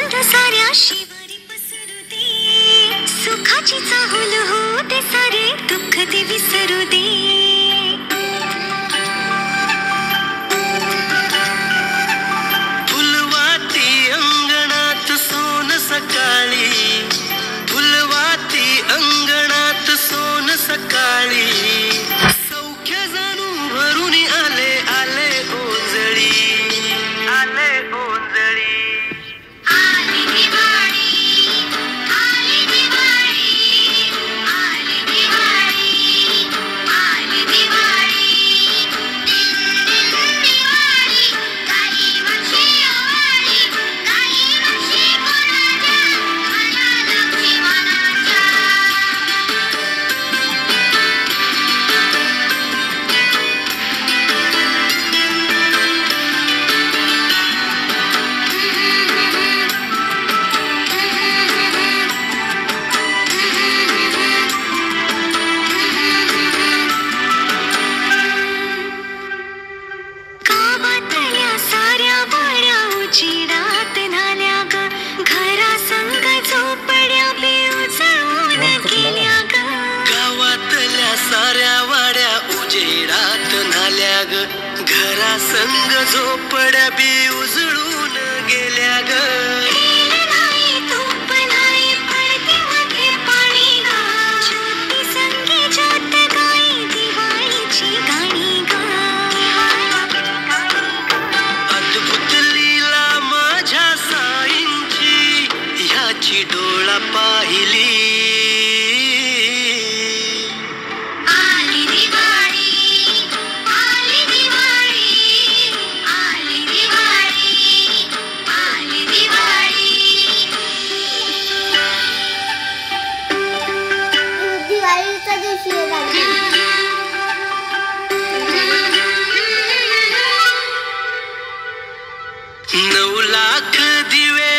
सुगंध साऱ्या शिवारी पसरू दे, सुखाची चाहूल हो दे, सारे दुःख ते विसरू दे. फुलवाती अंगणात सोन सकाळी, फुलवाती अंगणात सोन सकाळी, सौख्य जणू भरून आले आले ओंजळी, आले ओंजळी. आली दिवाळी, आली दिवाळी, आली दिवाळी, आली दिवाळी. दिवाळी काही वर्षी ओवाळी, काही वर्षी कोणाच्या मनालक्ष्मी मनाच्या. गावातल्या साऱ्या वाड्या उजेडात न्हाल्या ग, घरा संग झोपड्या बी उजळून गेल्या ग. गावातल्या साऱ्या वाड्या उजेडात न्हाल्या ग, घरा संग झोपड्या बी उजळून गेल्या ग. तेल नाही, तूप नाही, पडते मध्ये पाणी ग, ज्योती संगे ज्योत गाई दिवाळीची गाणी ग. अद्भुत लीला माझ्या साईंची, ह्याची डोळा पाहिली. आली दिवाळी, आली दिवाळी, आली दिवाळी, आली दिवाळी. दिवाळीच्या दिवशी नऊ लाख दिवे